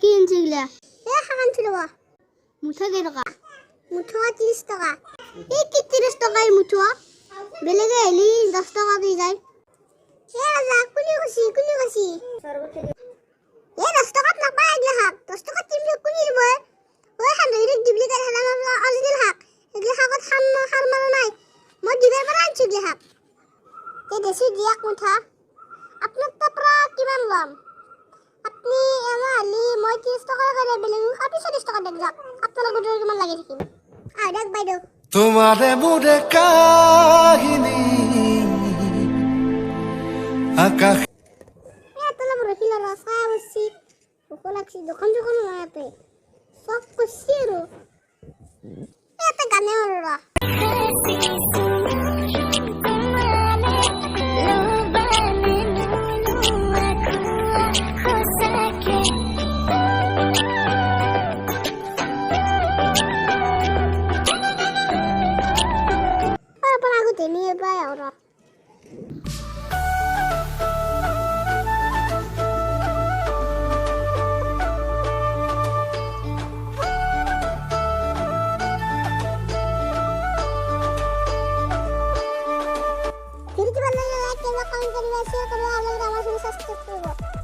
কি আনছে এগুলা? খান ছিল মুঠা কে টাকা? মুঠো 30 টাকা। এই কি 30 টাকাই মুঠা? বেলেগে এলি 10 টাকা দিয়ে যায়। রাজা কুনি খুশি এ 10 টাকাত নাপায় এগুলা হাক 10 টাকা তুমি কুনি দিব ওই খান ধরে ডুপ্লিকেট হালা মামলা অরিজিনাল হাক এগুলা হাকত খার মারা নাই মই দিবার পারা আনছি এগুলা হাক এই দেশি দিয়া মুঠা আপনার তো প্রা কিমান লম আপনি আমালি মই 30 টাকা করে বেলেগ আপনি 40 টাকা দেখ যাক আপনার গুড় কিমান লাগি থাকিম দেখ বাইদেউ তোমারে মোরে কাহিনী আকাশ এতলা বড় খিলা রাসা বসি ওকলাছি যখন মায়াতে সব করছি আর এত গানে ওরা নিয়ে বাই ওরা ভিডিওটি ভালো লাগলে লাইক করবে কমেন্ট করবে শেয়ার করবে আর আমার সাথে সাবস্ক্রাইব করবে